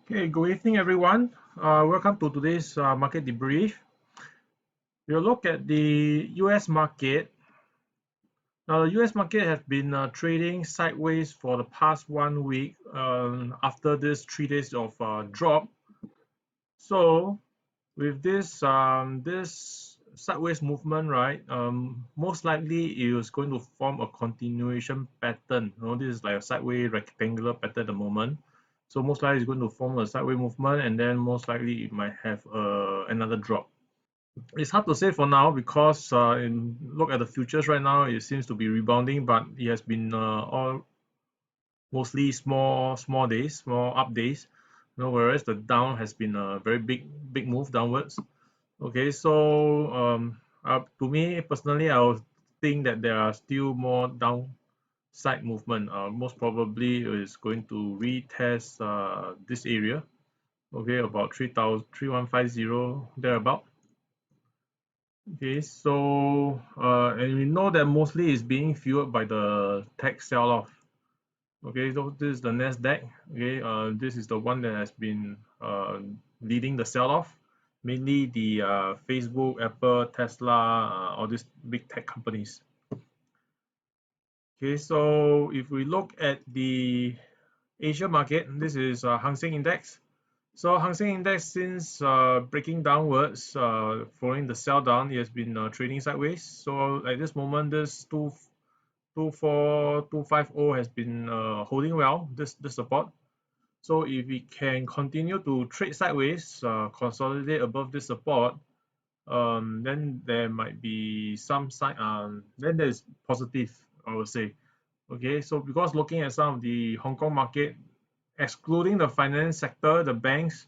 Okay, good evening, everyone. Welcome to today's market debrief. We'll look at the US market. Now, the US market has been trading sideways for the past 1 week after this 3 days of drop. So, with this sideways movement, right, most likely it is going to form a continuation pattern. This is like a sideways rectangular pattern at the moment. So most likely it's going to form a sideways movement, and then most likely it might have another drop. It's hard to say for now because look at the futures right now, it seems to be rebounding, but it has been all mostly small days, small up days. Whereas the down has been a very big move downwards. Okay, so to me personally, I would think that there are still more downside movement. Most probably is going to retest this area. Okay, about 3,3150 thereabout. Okay, so and we know that mostly is being fueled by the tech sell-off. Okay, so this is the Nasdaq. Okay, this is the one that has been leading the sell-off, mainly the Facebook, Apple, Tesla, all these big tech companies. Okay, so if we look at the Asia market, this is Hang Seng Index. So Hang Seng Index, since breaking downwards following the sell down, it has been trading sideways. So at this moment, this 24250 has been holding well this support. So if we can continue to trade sideways, consolidate above this support, then there might be some sign. Then there's positive, I would say. Okay, so because looking at some of the Hong Kong market, excluding the finance sector, the banks,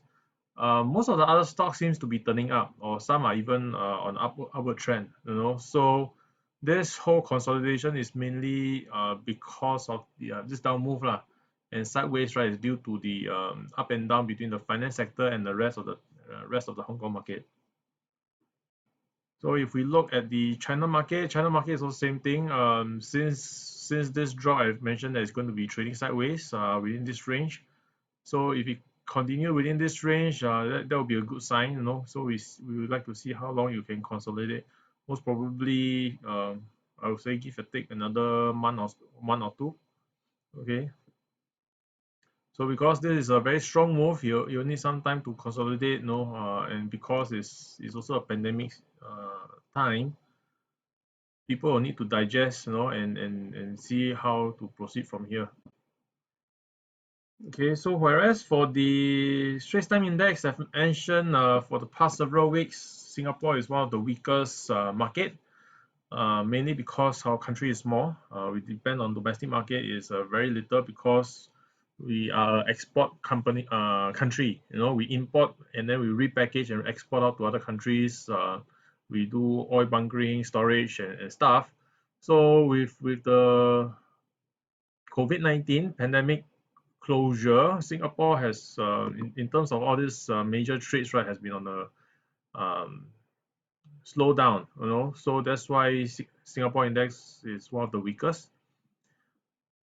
most of the other stocks seems to be turning up, or some are even on upward trend. So this whole consolidation is mainly because of this down move lah, and sideways, right, is due to the up and down between the finance sector and the rest of the Hong Kong market. So if we look at the China market is also same thing. Since this drop, I've mentioned that it's going to be trading sideways within this range. So if it continue within this range, that will be a good sign. So we would like to see how long you can consolidate. Most probably, I would say give or take another month or two. Okay. So because this is a very strong move, you need some time to consolidate. And because it's also a pandemic time, people will need to digest, and see how to proceed from here. Okay, so whereas for the Straits Time Index, I've mentioned for the past several weeks, Singapore is one of the weakest market, mainly because our country is small. We depend on domestic market is very little because we are export country. We import and then we repackage and export out to other countries. We do oil bunkering, storage, and stuff. So with the COVID-19 pandemic closure, Singapore has, in terms of all these major trades, right, has been on a um, slow down. So that's why Singapore index is one of the weakest.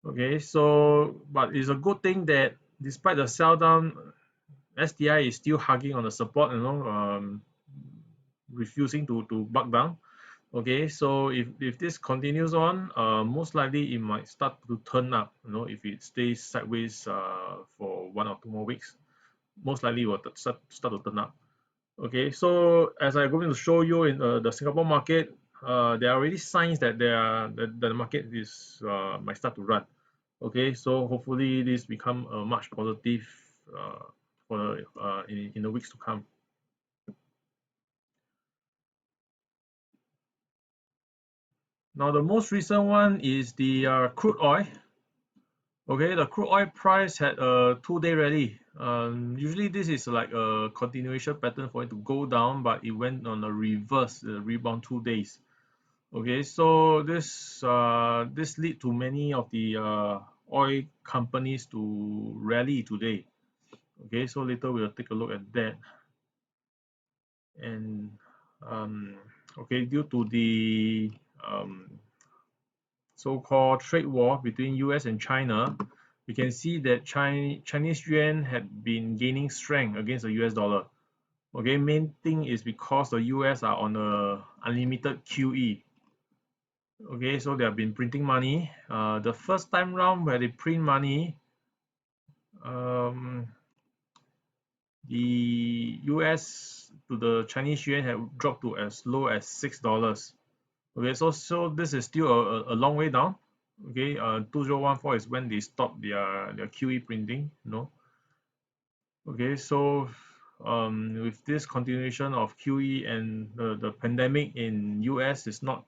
Okay, so but it's a good thing that despite the sell down, STI is still hugging on the support, refusing to buck down. Okay, so if this continues on, most likely it might start to turn up. If it stays sideways for 1 or 2 more weeks, most likely it will start to turn up. Okay, so as I'm going to show you in the Singapore market, there are already signs that the market is might start to run. Okay, so hopefully this become a much positive for in the weeks to come. Now the most recent one is the crude oil. Okay, the crude oil price had a 2-day rally. Usually this is like a continuation pattern for it to go down, but it went on a reverse rebound 2 days. Okay, so this lead to many of the oil companies to rally today. Okay, so later we'll take a look at that. And okay, due to the so-called trade war between US and China, we can see that Chinese yuan had been gaining strength against the US dollar. Okay, main thing is because the US are on a unlimited QE. Okay, so they have been printing money. The first time round where they print money, um, the US to the Chinese yuan had dropped to as low as $6. Okay, so this is still a long way down. Okay, 2014 is when they stopped their QE printing. Okay, so with this continuation of QE and the pandemic in US is not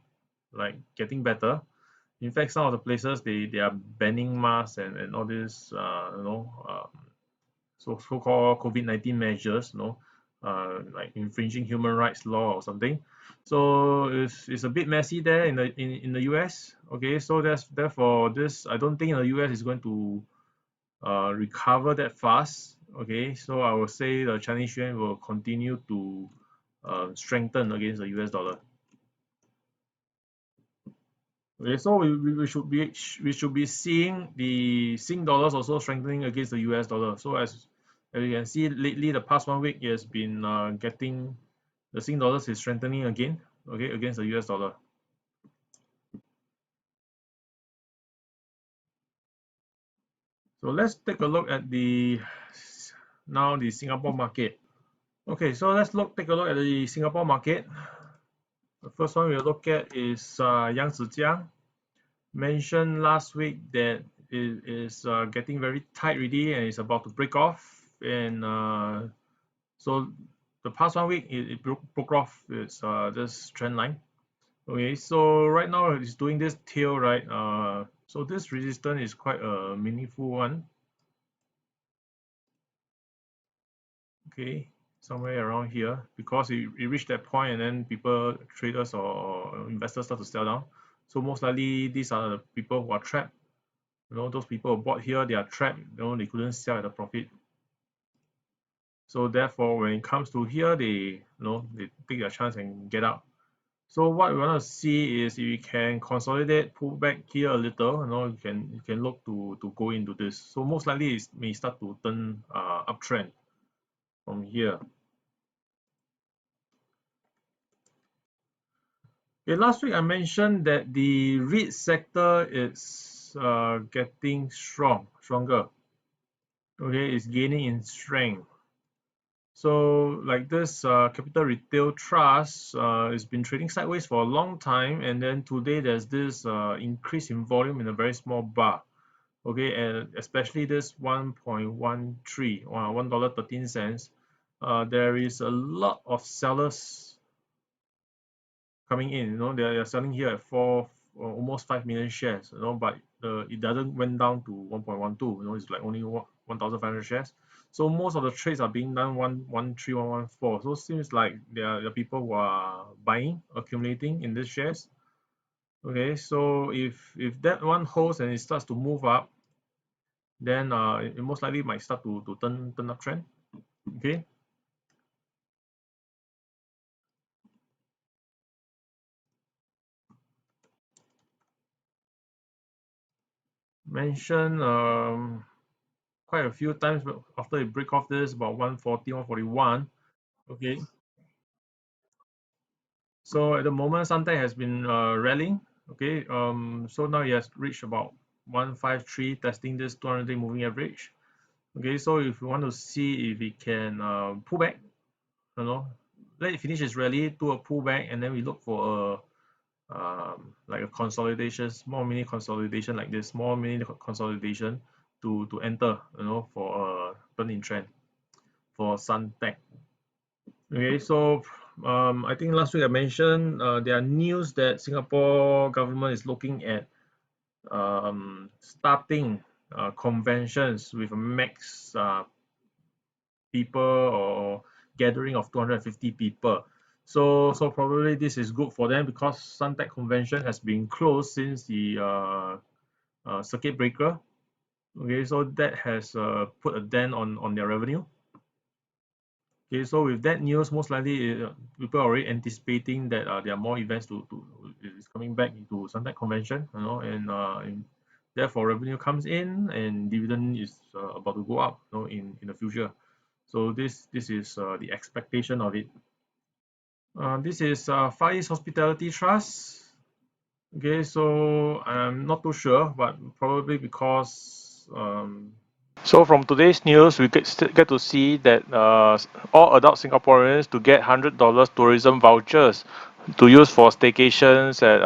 like getting better. In fact, some of the places they are banning masks and all this so-called COVID-19 measures, like infringing human rights law or something. So it's a bit messy there in the US. Okay, so therefore this I don't think the US is going to recover that fast. Okay, so I will say the Chinese yuan will continue to strengthen against the US dollar. Okay, so we should be seeing the Sing dollars also strengthening against the US dollar. So as you can see lately, the past 1 week it has been getting the Sing dollars is strengthening again. Okay, against the US dollar. So let's take a look at the Singapore market. Okay, so take a look at the Singapore market. The first one we'll look at is Yang Zijiang. Mentioned last week that it is getting very tight already and it's about to break off. And so the past 1 week it broke off this trend line. Okay, so right now it's doing this tail, right? So this resistance is quite a meaningful one. Okay, somewhere around here because it reached that point and then traders or investors start to sell down. So most likely these are the people who are trapped. Those people who bought here, they are trapped. They couldn't sell at a profit. So therefore, when it comes to here, they take their chance and get out. So what we want to see is if you can consolidate, pull back here a little. You can look to go into this. So most likely it may start to turn uptrend from here. Okay, last week I mentioned that the REIT sector is getting stronger. Okay, it's gaining in strength. So like this Capital Retail Trust has been trading sideways for a long time, and then today there's this increase in volume in a very small bar. Okay, and especially this 1.13 or $1.13. There is a lot of sellers coming in. They're selling here at almost 5 million shares. But it doesn't went down to 1.12. It's like only 1,500 shares. So most of the trades are being done 113, 114. So it seems like there are people who are buying, accumulating in these shares. Okay, so if that one holds and it starts to move up, then it most likely might start to turn uptrend. Okay. Mention quite a few times after it break off this about 140, 141. Okay. So at the moment, Suntec has been rallying. Okay. So now it has reached about 153, testing this 200-day moving average. Okay. So if you want to see if it can pull back, let it finish its rally, do a pullback, and then we look for like a consolidation, small mini consolidation like this, small mini consolidation to enter, for a turning trend for Suntec. Okay, so I think last week I mentioned there are news that Singapore government is looking at starting conventions with a max people or gathering of 250 people. So probably this is good for them because Suntec convention has been closed since the circuit breaker. Okay, so that has put a dent on their revenue. Okay, so with that news, most likely people are already anticipating that there are more events is coming back into Suntec convention, and therefore revenue comes in and dividend is about to go up, in the future. So this is the expectation of it. This is Far East Hospitality Trust. Okay, so I'm not too sure, but probably because so from today's news, we get to see that all adult Singaporeans to get $100 tourism vouchers to use for staycations at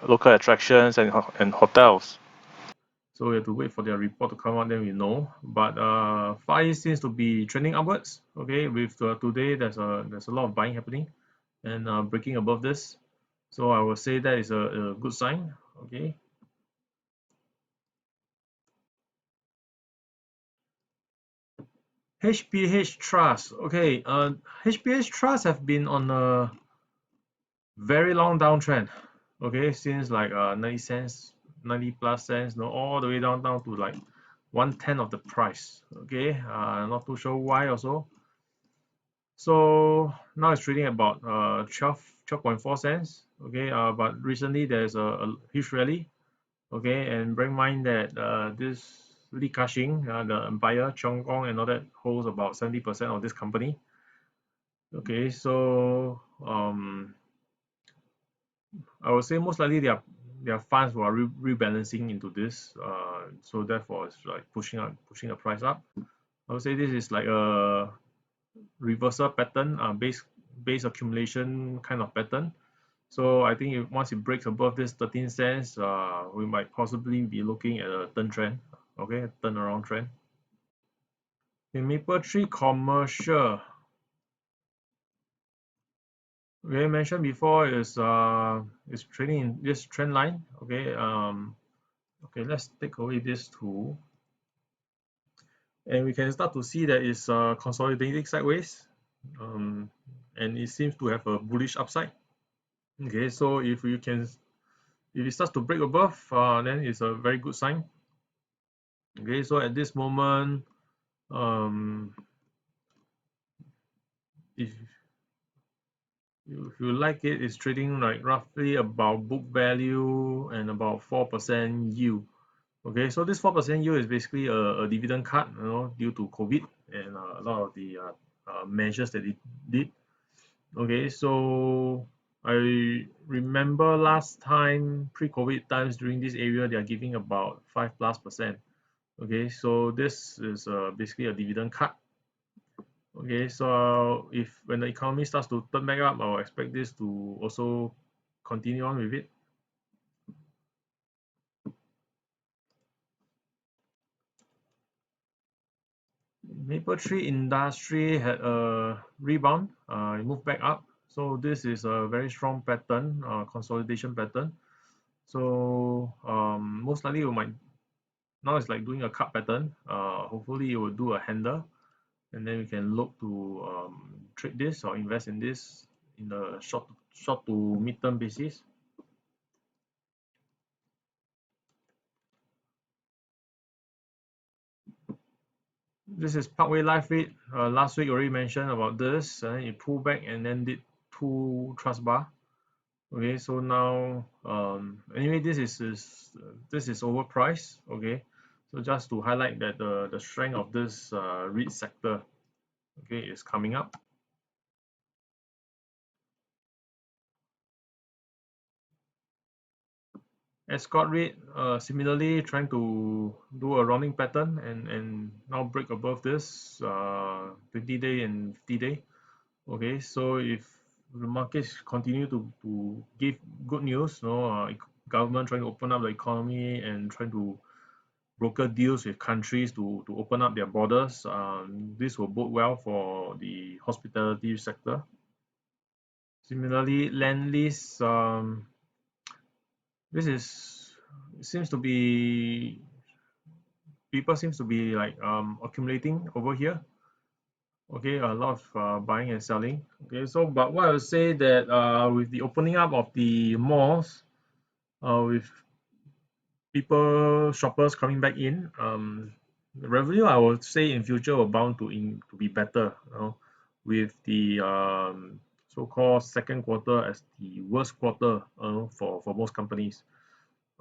local attractions and hotels. So we have to wait for their report to come out, then we know. But Far East seems to be trending upwards. Okay, with today there's a lot of buying happening and breaking above this. So I will say that is a good sign. Okay. HPH Trust. Okay, HPH Trust have been on a very long downtrend. Okay, since like 90 cents, 90 plus cents, all the way down to like 1/10 of the price. Okay, not too sure why also. So now it's trading about 12.4 cents. Okay, but recently there's a huge rally. Okay, and bear in mind that this Li Ka-shing, the empire, Cheong Kong, and all that holds about 70% of this company. Okay, so I would say most likely their funds were rebalancing into this, so therefore it's like pushing the price up. I would say this is like a reversal pattern, base accumulation kind of pattern. So I think once it breaks above this 13 cents, we might possibly be looking at a turn trend, okay, a turnaround trend. In Mapletree Commercial, we mentioned before is trading in this trend line. Okay, okay, let's take away this tool, and we can start to see that it's consolidating sideways, and it seems to have a bullish upside. Okay, so if it starts to break above, then it's a very good sign. Okay, so at this moment, if you like it, it's trading like roughly about book value and about 4% yield. Okay, so this 4% yield is basically a dividend cut, due to COVID and a lot of the measures that it did. Okay, so I remember last time pre-COVID times during this area, they are giving about 5+%. Okay, so this is basically a dividend cut. Okay, so if when the economy starts to turn back up, I'll expect this to also continue on with it. Mapletree Industry had a rebound, it moved back up. So this is a very strong pattern, consolidation pattern. So most likely we might now it's like doing a cut pattern. Hopefully it will do a handle, and then we can look to trade this or invest in this in the short to mid-term basis. This is Parkway Life REIT. Last week already mentioned about this, and then it pulled back and then did two trust bar. Okay, so now anyway, this is overpriced. Okay, so just to highlight that the strength of this REIT sector, okay, is coming up. Escort REIT, similarly trying to do a rounding pattern and now break above this 20-day and 50-day. Okay, so if the markets continue to give good news, government trying to open up the economy and trying to broker deals with countries to open up their borders, this will bode well for the hospitality sector. Similarly, land lease, this is seems to be people seems to be like accumulating over here. Okay, a lot of buying and selling. Okay, so but what I would say that with the opening up of the malls, with people shoppers coming back in, the revenue I would say in future will bound to be better, with the so-called second quarter as the worst quarter for most companies.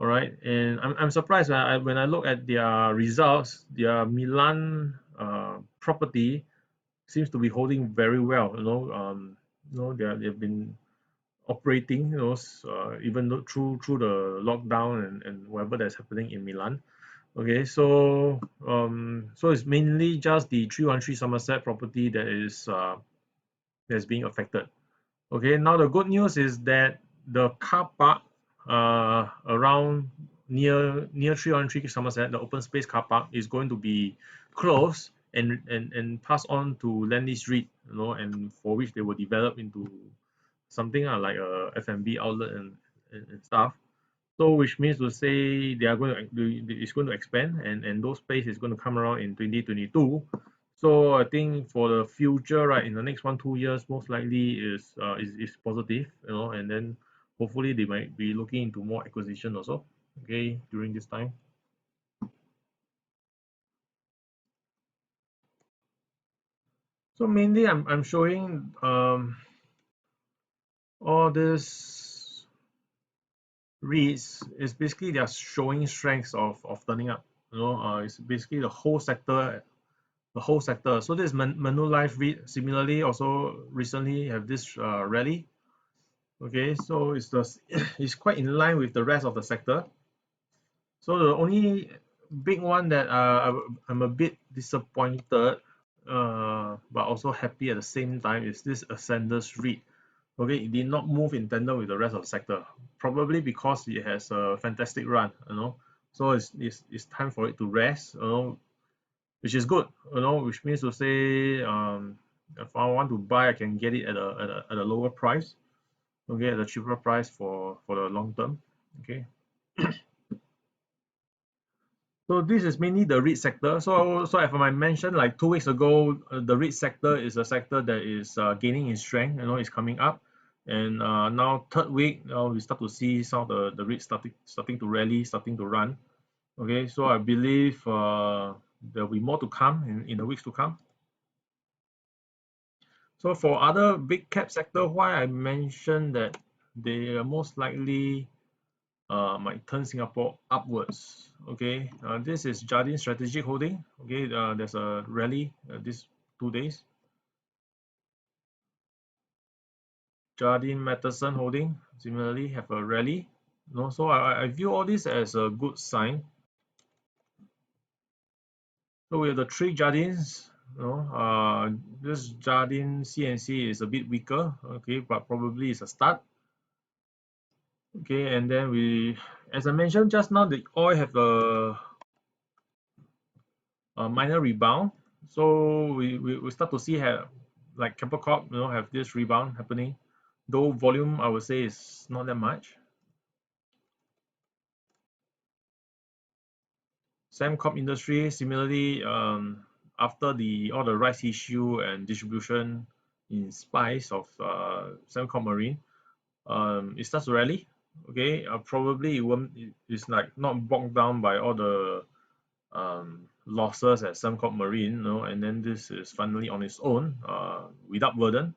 All right, and I'm surprised when I look at their results. Their Milan property seems to be holding very well. They've been operating, even though through the lockdown and whatever that's happening in Milan. Okay, so it's mainly just the 313 Somerset property that's being affected. Okay, now the good news is that the car park around near 313 Somerset, the open space car park, is going to be closed and passed on to Landlease REIT, and for which they will develop into something like a F&B outlet and stuff. So which means to say they are going to it's going to expand, and those space is going to come around in 2022. So I think for the future, right, in the next 1-2 years, most likely is positive, and then hopefully they might be looking into more acquisition also, okay, during this time. So mainly I'm showing all this REITs is basically they are showing strengths of turning up. It's basically the whole sector. So this Manulife REIT similarly also recently have this rally. Okay, so it's quite in line with the rest of the sector. So the only big one that I'm a bit disappointed, but also happy at the same time, is this Ascendus REIT. Okay, it did not move in tandem with the rest of the sector, probably because it has a fantastic run. So it's time for it to rest, which is good, which means to say, if I want to buy, I can get it at a lower price, okay, at a cheaper price for the long term. Okay, so this is mainly the REIT sector. So as I mentioned like 2 weeks ago, the REIT sector is a sector that is gaining in strength, it's coming up. And now third week, we start to see some of the REIT starting to rally, starting to run. Okay, so I believe there'll be more to come in the weeks to come. So for other big cap sector, why I mentioned that they are most likely might turn Singapore upwards. Okay, this is Jardine Strategic Holding. Okay, there's a rally these 2 days. Jardine Matheson Holding similarly have a rally. So I view all this as a good sign. So we have the three Jardines. This Jardine CNC is a bit weaker. Okay, but probably it's a start. Okay, and then as I mentioned just now, the oil have a minor rebound. So we start to see like Keppel Corp, have this rebound happening. Though volume, I would say, is not that much. Sembcorp Industry, similarly, after all the rights issue and distribution in spice of Sembcorp Marine, it starts to rally. Okay, probably it's like not bogged down by all the losses at Sembcorp Marine, and then this is finally on its own, without burden.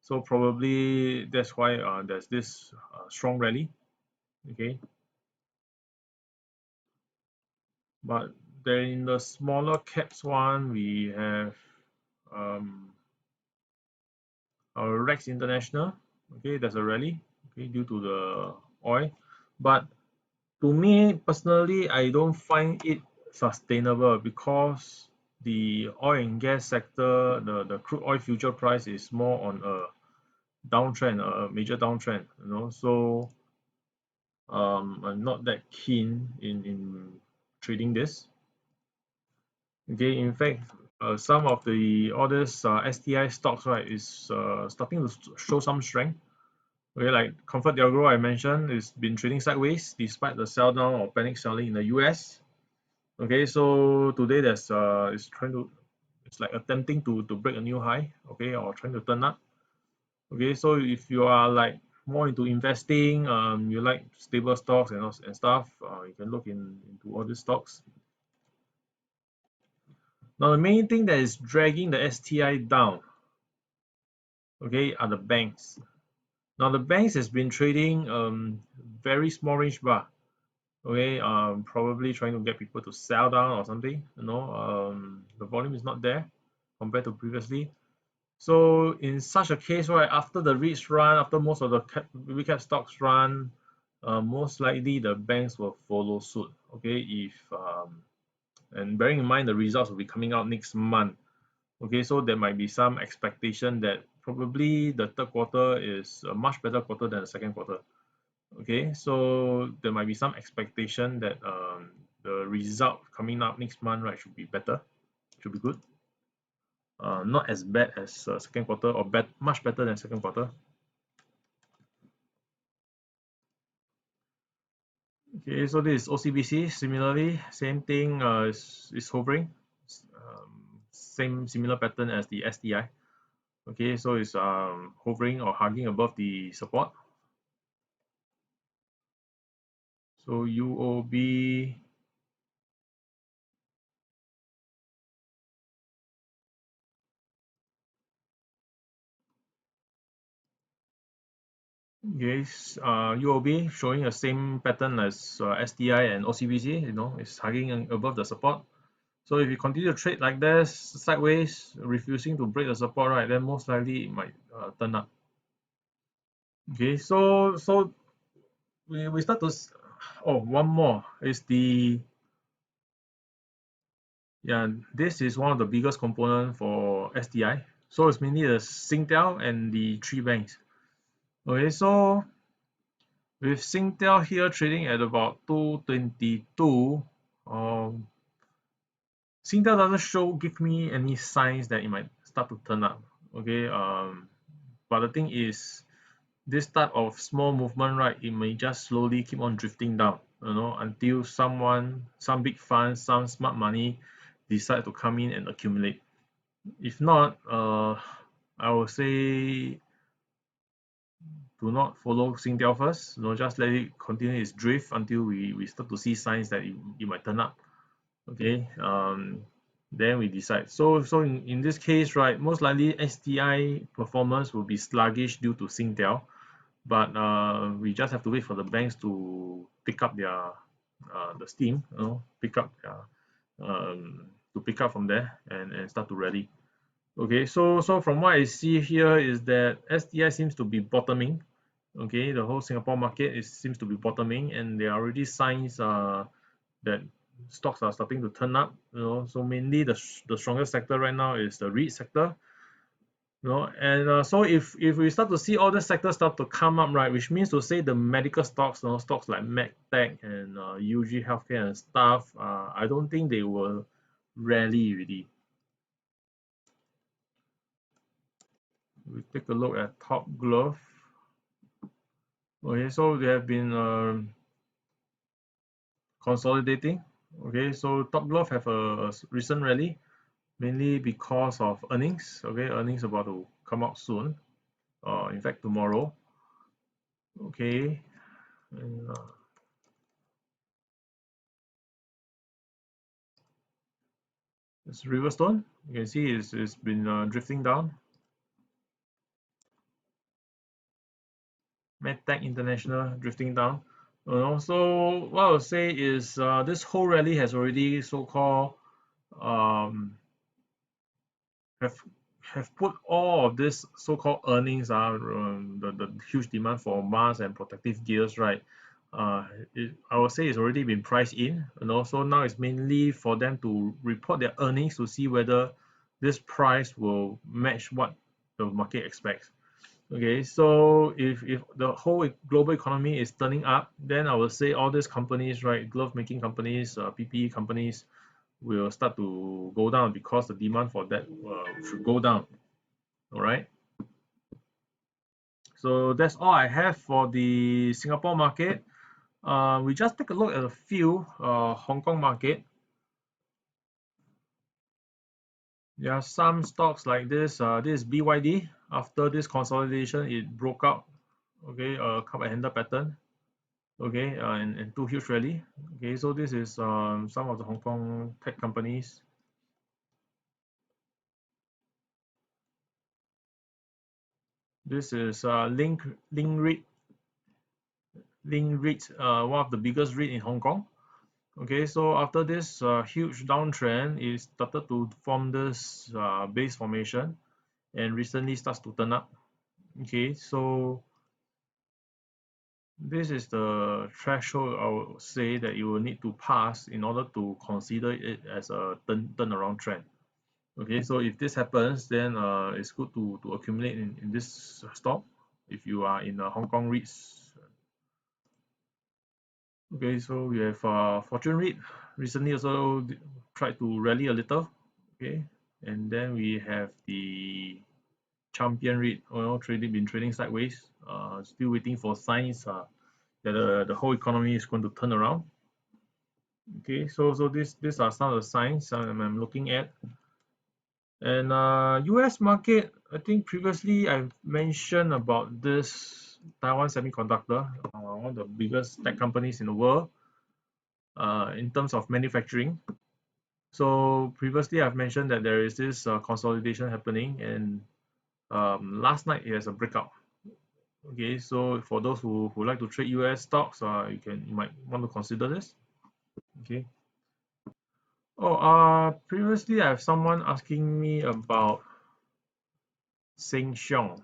So probably that's why there's this strong rally. Okay, but then in the smaller caps one, we have um, our Rex International. Okay, there's a rally. Okay, due to the oil, but to me personally, I don't find it sustainable because the oil and gas sector, the crude oil future price is more on a downtrend, a major downtrend. So I'm not that keen in trading this. Okay, in fact, some of the others STI stocks, right, is starting to show some strength. Okay, like ComfortDelGro I mentioned, it's been trading sideways despite the sell down or panic selling in the US. Okay, so today it's like attempting to break a new high, okay, or trying to turn up. Okay, so if you are like more into investing, you like stable stocks and stuff, you can look into all these stocks. Now the main thing that is dragging the STI down, okay, are the banks. Now the banks has been trading very small range bar. Okay, probably trying to get people to sell down or something. The volume is not there compared to previously. So in such a case, right, after the REITs run, after most of the big cap stocks run, most likely the banks will follow suit. Okay, if and bearing in mind the results will be coming out next month. Okay, so there might be some expectation that probably the third quarter is a much better quarter than the second quarter. Okay, so there might be some expectation that the result coming out next month, right, should be better, should be good. Not as bad as second quarter, or much better than second quarter. Okay, so this is OCBC. Similarly, same thing, is hovering, same similar pattern as the STI. Okay, so it's hovering or hugging above the support. So UOB, yes, UOB showing the same pattern as STI and OCBC. It's hugging above the support. So if you continue to trade like this, sideways, refusing to break the support, right, then most likely it might turn up. Okay, so we start to. Oh, one more is the. Yeah, this is one of the biggest component for STI. So it's mainly the Singtel and the three banks. Okay, so with Singtel here trading at about 222, um, Singtel doesn't give me any signs that it might start to turn up. Okay, but the thing is, this type of small movement, right, it may just slowly keep on drifting down, until some big funds, some smart money decide to come in and accumulate. If not, I would say do not follow Singtel first. Just let it continue its drift until we start to see signs that it might turn up. Okay, then we decide. So in this case, right, most likely STI performance will be sluggish due to Singtel, but we just have to wait for the banks to pick up their the steam, pick up to pick up from there and start to rally. Okay, so from what I see here is that STI seems to be bottoming. Okay, the whole Singapore market seems to be bottoming, and there are already signs that stocks are starting to turn up. So mainly the strongest sector right now is the REIT sector. And so if we start to see all the sectors start to come up, right, which means to say the medical stocks, stocks like MedTech and UG Healthcare and stuff, I don't think they will rally really. We take a look at Top Glove. Okay, so they have been consolidating. Okay, so Top Glove have a recent rally, mainly because of earnings. Okay, earnings about to come out soon. In fact, tomorrow. Okay, and it's Riverstone. You can see it's been drifting down. MedTech International drifting down. So what I would say is this whole rally has already so-called um, have have put all of this so-called earnings, the huge demand for masks and protective gears, right? I would say it's already been priced in, so now it's mainly for them to report their earnings to see whether this price will match what the market expects. Okay, so if the whole global economy is turning up, then I would say all these companies, right, glove making companies, PPE companies, will start to go down because the demand for that should go down. All right. So that's all I have for the Singapore market. We just take a look at a few Hong Kong market. There are some stocks like this. This is BYD. After this consolidation, it broke out. Okay, cup and handle pattern. Okay, and two huge rally. Okay, so this is some of the Hong Kong tech companies. This is Link REIT. linked REIT, one of the biggest REIT in Hong Kong. Okay, so after this huge downtrend, it started to form this base formation, and recently starts to turn up. Okay, so this is the threshold I would say that you will need to pass in order to consider it as a turnaround trend. Okay, so if this happens, then it's good to accumulate in this stock if you are in a Hong Kong REITs. Okay, so we have Fortune REIT recently also tried to rally a little. Okay, and then we have the Champion REIT, been trading sideways. Still waiting for signs that the whole economy is going to turn around. Okay, so these are some of the signs I'm looking at. And US market, I think previously I've mentioned about this Taiwan Semiconductor, one of the biggest tech companies in the world in terms of manufacturing. So previously I've mentioned that there is this consolidation happening, and last night it has a breakout. Okay, so for those who like to trade US stocks, you might want to consider this. Okay. Oh, previously I have someone asking me about Sheng Siong.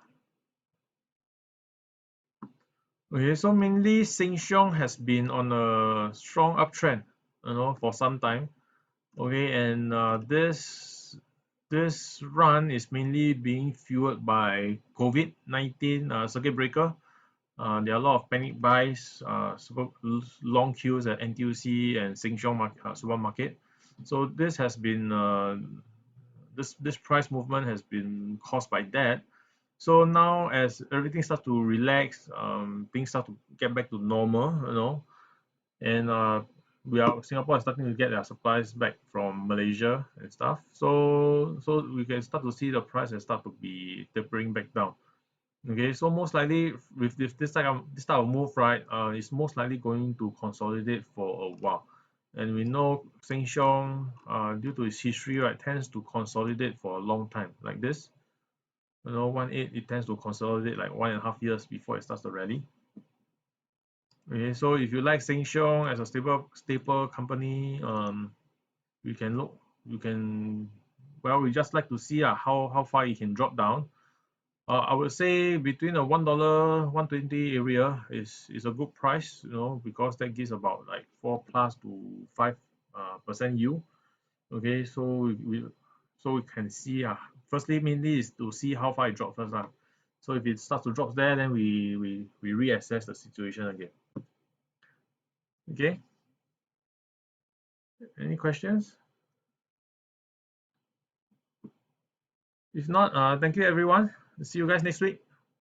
Okay, so mainly Sheng Siong has been on a strong uptrend, for some time. Okay, and this run is mainly being fueled by COVID-19 circuit breaker. There are a lot of panic buys, super long queues at NTUC and Sheng Siong supermarket. So this has been this price movement has been caused by that. So now as everything starts to relax, things start to get back to normal, and Singapore is starting to get their supplies back from Malaysia and stuff. So we can start to see the price and start to be tapering back down. Okay, so most likely with this type of move, right, it's most likely going to consolidate for a while. And we know Sheng Siong, due to its history, right, tends to consolidate for a long time like this. 1.8, it tends to consolidate like 1.5 years before it starts to rally. Okay, so if you like Sheng Siong as a staple company, you can look, we just like to see how far it can drop down. I would say between a $1, 120 area is a good price, because that gives about like 4 plus to 5% yield. Okay, so we can see, firstly mainly is to see how far it drops first. So if it starts to drop there, then we reassess the situation again. Okay, any questions? If not, thank you everyone. See you guys next week.